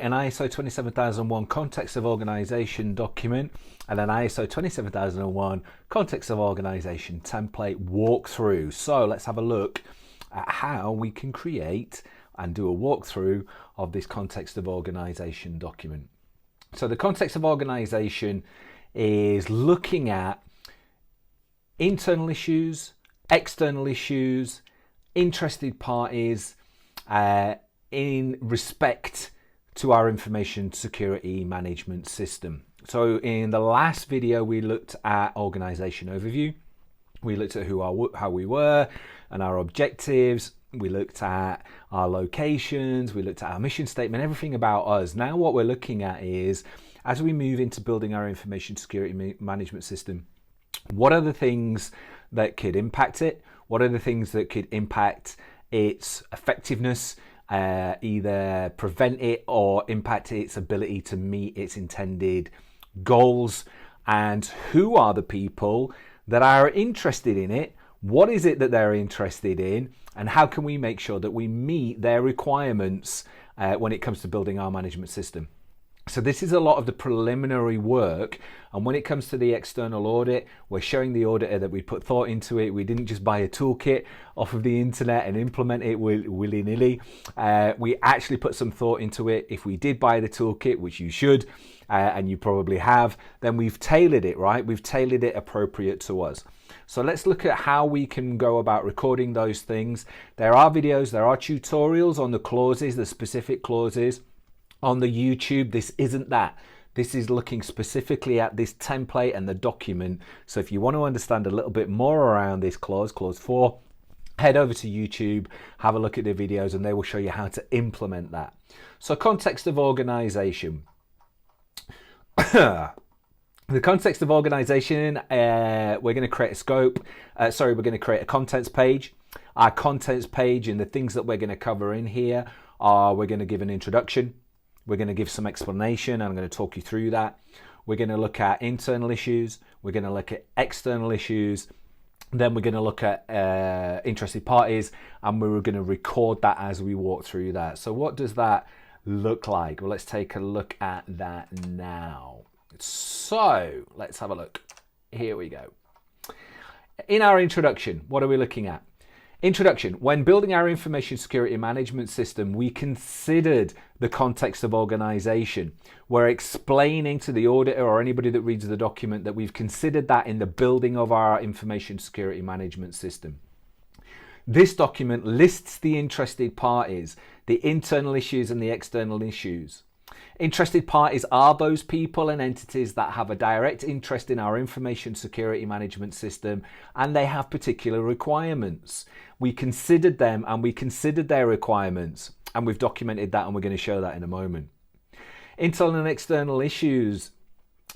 An ISO 27001 context of organization document and an ISO 27001 context of organization template walkthrough. So let's have a look at how we can create and do a walkthrough of this context of organization document. So the context of organization is looking at internal issues, external issues, interested parties in respect to our information security management system. So in the last video we looked at organization overview, we looked at how we were and our objectives, we looked at our locations, we looked at our mission statement, everything about us. Now what we're looking at is, as we move into building our information security management system, what are the things that could impact it? What are the things that could impact its effectiveness, either prevent it or impact its ability to meet its intended goals? And who are the people that are interested in it? What is it that they're interested in? And how can we make sure that we meet their requirements when it comes to building our management system? So this is a lot of the preliminary work, and when it comes to the external audit, we're showing the auditor that we put thought into it. We didn't just buy a toolkit off of the internet and implement it willy-nilly. We actually put some thought into it. If we did buy the toolkit, which you should, and you probably have, then we've tailored it, right? We've tailored it appropriate to us. So let's look at how we can go about recording those things. There are videos, there are tutorials on the clauses, the specific clauses. On the YouTube, this isn't that. This is looking specifically at this template and the document. So if you want to understand a little bit more around this clause 4, head over to YouTube, have a look at the videos, and they will show you how to implement that. So context of organization. The context of organization, we're going to create a scope. We're going to create a contents page. Our contents page and the things that we're going to cover in here are, we're going to give an introduction. We're going to give some explanation, and I'm going to talk you through that. We're going to look at internal issues. We're going to look at external issues. Then we're going to look at interested parties, and we're going to record that as we walk through that. So what does that look like? Well, let's take a look at that now. So let's have a look. Here we go. In our introduction, what are we looking at? Introduction. When building our information security management system, we considered the context of organization. We're explaining to the auditor or anybody that reads the document that we've considered that in the building of our information security management system. This document lists the interested parties, the internal issues and the external issues. Interested parties are those people and entities that have a direct interest in our information security management system, and they have particular requirements. We considered them and we considered their requirements, and we've documented that, and we're going to show that in a moment. Internal and external issues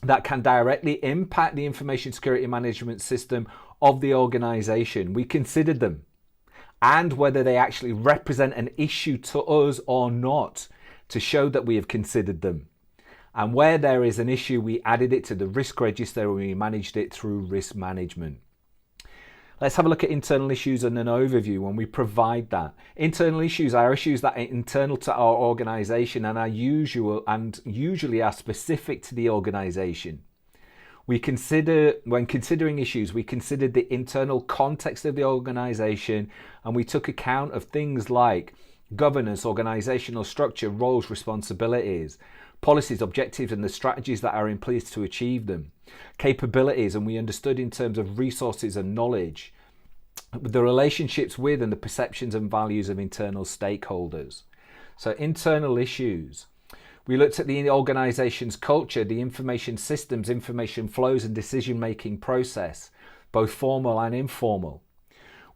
that can directly impact the information security management system of the organization. We considered them and whether they actually represent an issue to us or not, to show that we have considered them. And where there is an issue, we added it to the risk register and we managed it through risk management. Let's have a look at internal issues and an overview when we provide that. Internal issues are issues that are internal to our organization and are usually are specific to the organization. When considering issues, we considered the internal context of the organization, and we took account of things like governance, organizational structure, roles, responsibilities, policies, objectives, and the strategies that are in place to achieve them, capabilities, and we understood in terms of resources and knowledge, the relationships with and the perceptions and values of internal stakeholders. So internal issues. We looked at the organization's culture, the information systems, information flows, and decision-making process, both formal and informal.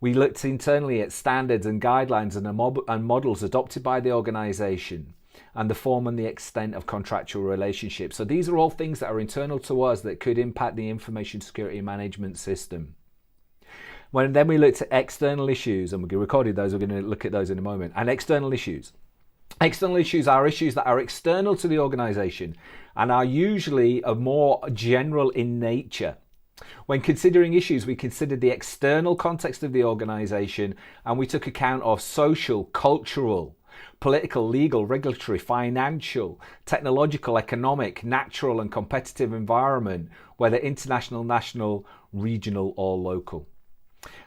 We looked internally at standards and guidelines and models adopted by the organization, and the form and the extent of contractual relationships. So these are all things that are internal to us that could impact the information security management system. Then we looked at external issues, and we recorded those. We're going to look at those in a moment. And external issues. External issues are issues that are external to the organization and are usually more general in nature. When considering issues, we considered the external context of the organization, and we took account of social, cultural, political, legal, regulatory, financial, technological, economic, natural and competitive environment, whether international, national, regional or local.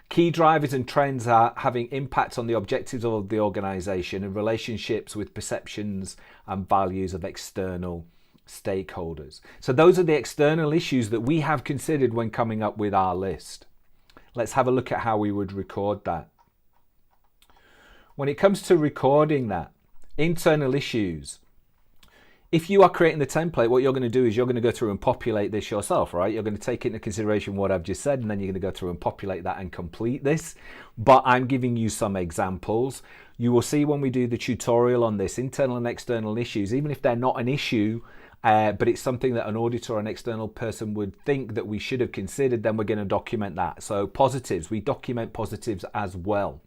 Key drivers and trends are having impacts on the objectives of the organisation and relationships with perceptions and values of external stakeholders. So those are the external issues that we have considered when coming up with our list. Let's have a look at how we would record that. When it comes to recording that, internal issues, if you are creating the template, what you're going to do is you're going to go through and populate this yourself, right? You're going to take into consideration what I've just said, and then you're going to go through and populate that and complete this. But I'm giving you some examples. You will see when we do the tutorial on this, internal and external issues, even if they're not an issue, but it's something that an auditor or an external person would think that we should have considered, then we're going to document that. So positives, we document positives as well.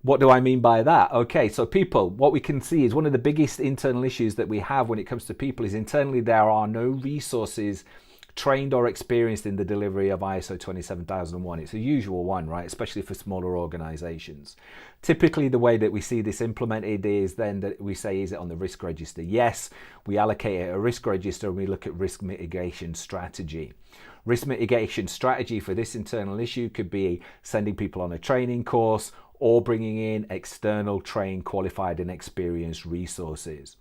What do I mean by that? Okay, so people, what we can see is one of the biggest internal issues that we have when it comes to people is internally there are no resources trained or experienced in the delivery of ISO 27001. It's a usual one, right? Especially for smaller organizations. Typically, the way that we see this implemented is then that we say, is it on the risk register? Yes, we allocate a risk register and we look at risk mitigation strategy. Risk mitigation strategy for this internal issue could be sending people on a training course or bringing in external trained, qualified and experienced resources.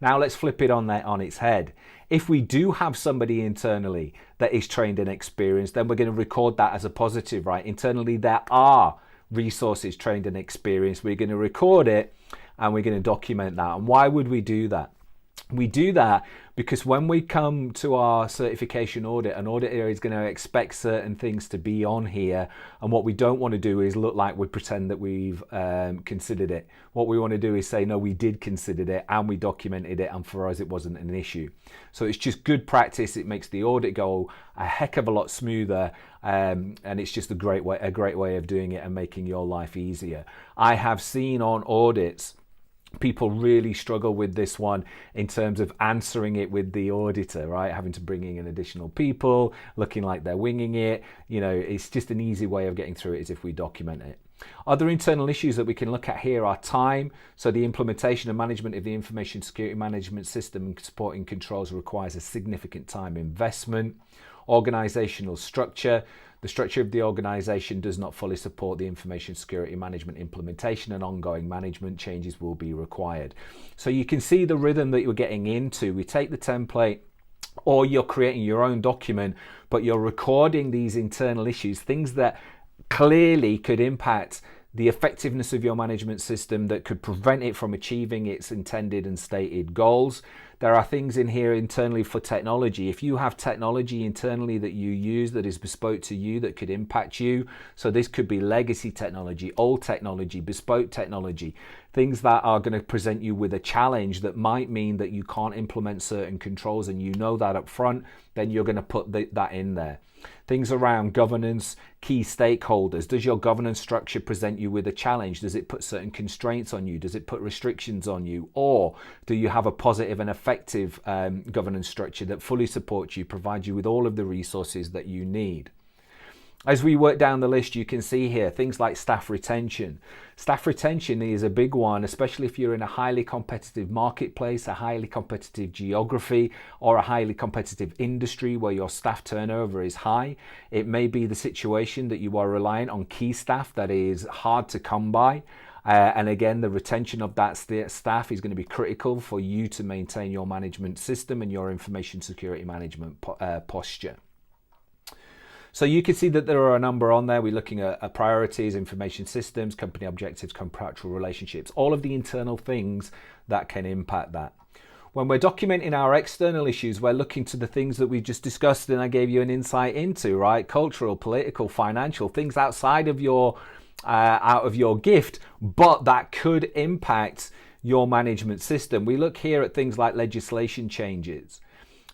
Now let's flip it on its head. If we do have somebody internally that is trained and experienced, then we're going to record that as a positive, right? Internally there are resources trained and experienced. We're going to record it and we're going to document that. And why would we do that? We do that because when we come to our certification audit, an auditor is going to expect certain things to be on here, and what we don't want to do is look like we pretend that we've considered it. What we want to do is say, no, we did consider it and we documented it, and for us it wasn't an issue. So it's just good practice. It makes the audit go a heck of a lot smoother, and it's just a great way of doing it and making your life easier. I have seen on audits people really struggle with this one in terms of answering it with the auditor, right? Having to bring in additional people, looking like they're winging it. You know, it's just an easy way of getting through it is if we document it. Other internal issues that we can look at here are time. So the implementation and management of the information security management system and supporting controls requires a significant time investment. Organizational structure. The structure of the organization does not fully support the information security management implementation, and ongoing management changes will be required. So you can see the rhythm that you're getting into. We take the template, or you're creating your own document, but you're recording these internal issues, things that clearly could impact the effectiveness of your management system, that could prevent it from achieving its intended and stated goals. There are things in here internally for technology. If you have technology internally that you use that is bespoke to you that could impact you, so this could be legacy technology, old technology, bespoke technology, things that are going to present you with a challenge that might mean that you can't implement certain controls, and you know that up front, then you're going to put that in there. Things around governance, key stakeholders. Does your governance structure present you with a challenge? Does it put certain constraints on you? Does it put restrictions on you? Or do you have a positive and effective governance structure that fully supports you, provides you with all of the resources that you need? As we work down the list, you can see here things like staff retention. Staff retention is a big one, especially if you're in a highly competitive marketplace, a highly competitive geography, or a highly competitive industry where your staff turnover is high. It may be the situation that you are reliant on key staff that is hard to come by. And again, the retention of that staff is going to be critical for you to maintain your management system and your information security management posture. So you can see that there are a number on there. We're looking at priorities, information systems, company objectives, contractual relationships, all of the internal things that can impact that. When we're documenting our external issues, we're looking to the things that we just discussed and I gave you an insight into, right? Cultural, political, financial, things outside of your gift, but that could impact your management system. We look here at things like legislation changes.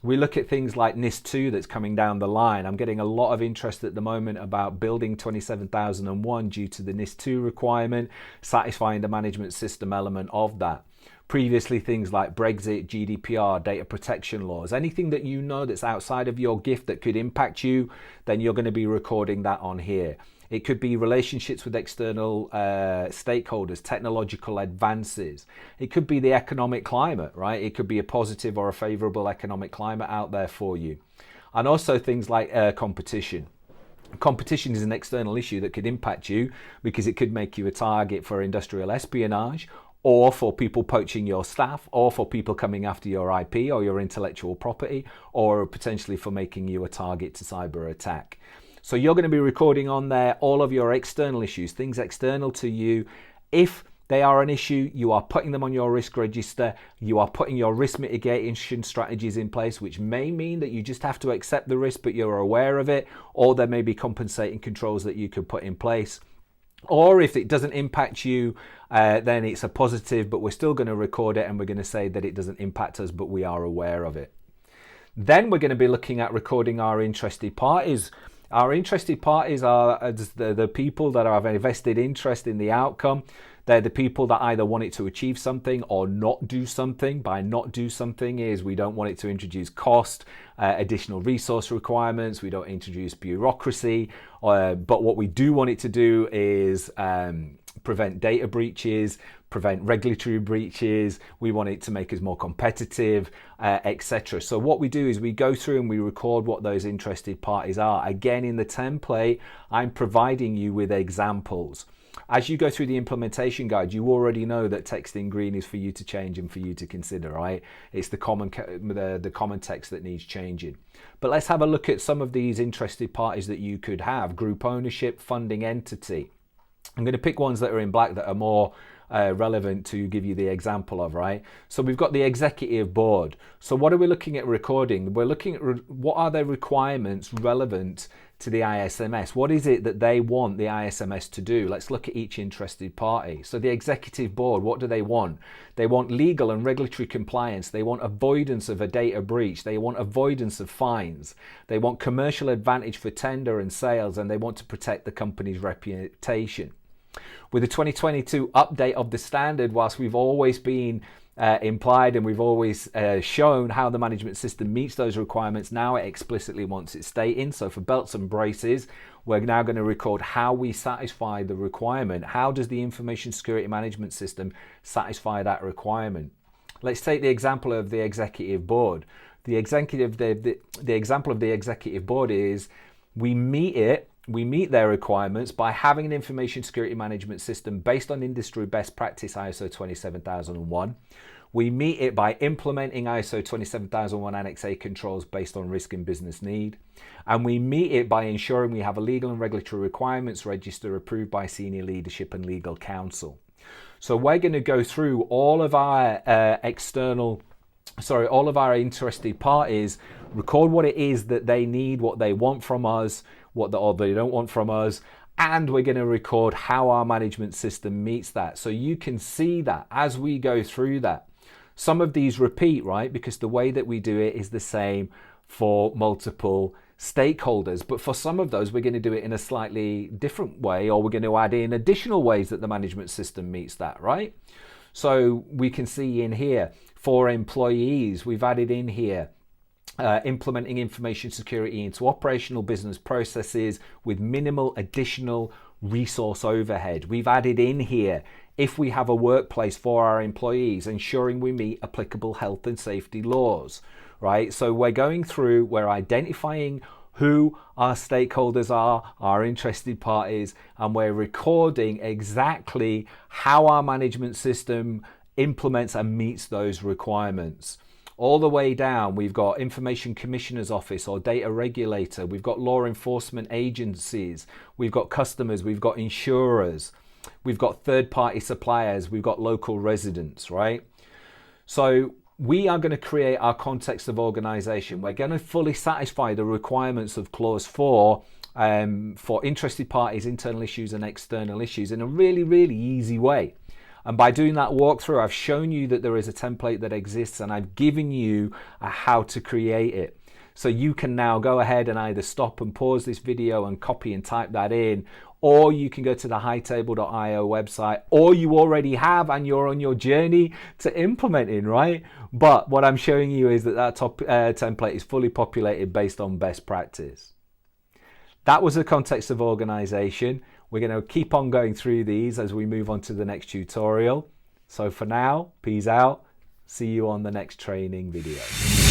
We look at things like NIS2 that's coming down the line. I'm getting a lot of interest at the moment about building 27001 due to the NIS2 requirement, satisfying the management system element of that. Previously, things like Brexit, GDPR, data protection laws, anything that you know that's outside of your gift that could impact you, then you're going to be recording that on here. It could be relationships with external stakeholders, technological advances. It could be the economic climate, right? It could be a positive or a favorable economic climate out there for you. And also things like competition. Competition is an external issue that could impact you because it could make you a target for industrial espionage, or for people poaching your staff, or for people coming after your IP or your intellectual property, or potentially for making you a target to cyber attack. So you're going to be recording on there all of your external issues, things external to you. If they are an issue, you are putting them on your risk register. You are putting your risk mitigation strategies in place, which may mean that you just have to accept the risk, but you're aware of it, or there may be compensating controls that you could put in place. Or if it doesn't impact you, then it's a positive, but we're still going to record it and we're going to say that it doesn't impact us, but we are aware of it. Then we're going to be looking at recording our interested parties. Our interested parties are the people that have a vested interest in the outcome. They're the people that either want it to achieve something or not do something. By not do something is we don't want it to introduce cost, additional resource requirements. We don't introduce bureaucracy. But what we do want it to do is prevent data breaches, prevent regulatory breaches. We want it to make us more competitive, etc. So what we do is we go through and we record what those interested parties are. Again, in the template, I'm providing you with examples. As you go through the implementation guide, you already know that text in green is for you to change and for you to consider, right? It's the common text that needs changing. But let's have a look at some of these interested parties that you could have. Group ownership, funding entity. I'm going to pick ones that are in black that are more relevant to give you the example of, right? So we've got the executive board. So what are we looking at recording? We're looking at what are their requirements relevant to the ISMS. What is it that they want the ISMS to do? Let's look at each interested party. So the executive board, what do they want? They want legal and regulatory compliance. They want avoidance of a data breach. They want avoidance of fines. They want commercial advantage for tender and sales, and they want to protect the company's reputation. With the 2022 update of the standard, whilst we've always been implied and we've always shown how the management system meets those requirements, now it explicitly wants it stating. So for belts and braces, we're now going to record how we satisfy the requirement. How does the information security management system satisfy that requirement? Let's take the example of the executive board. The example of the executive board is we meet their requirements by having an information security management system based on industry best practice ISO 27001. We meet it by implementing ISO 27001 Annex A controls based on risk and business need. And we meet it by ensuring we have a legal and regulatory requirements register approved by senior leadership and legal counsel. So we're going to go through all of our all of our interested parties, record what it is that they need, what they want from us, what they don't want from us, and we're going to record how our management system meets that. So you can see that as we go through that. Some of these repeat, right? Because the way that we do it is the same for multiple stakeholders. But for some of those, we're going to do it in a slightly different way, or we're going to add in additional ways that the management system meets that, right? So we can see in here, for employees, we've added in here, implementing information security into operational business processes with minimal additional resource overhead. We've added in here, if we have a workplace for our employees, ensuring we meet applicable health and safety laws, right? So we're going through, we're identifying who our stakeholders are, our interested parties, and we're recording exactly how our management system implements and meets those requirements. All the way down, we've got Information Commissioner's Office or Data Regulator, we've got law enforcement agencies, we've got customers, we've got insurers, we've got third-party suppliers, we've got local residents, right? So we are going to create our context of organization. We're going to fully satisfy the requirements of Clause 4 for interested parties, internal issues and external issues in a really, really easy way. And by doing that walkthrough, I've shown you that there is a template that exists, and I've given you how to create it. So you can now go ahead and either stop and pause this video and copy and type that in, or you can go to the hightable.io website, or you already have and you're on your journey to implementing, right? But what I'm showing you is that template is fully populated based on best practice. That was the context of organization. We're going to keep on going through these as we move on to the next tutorial. So for now, peace out. See you on the next training video.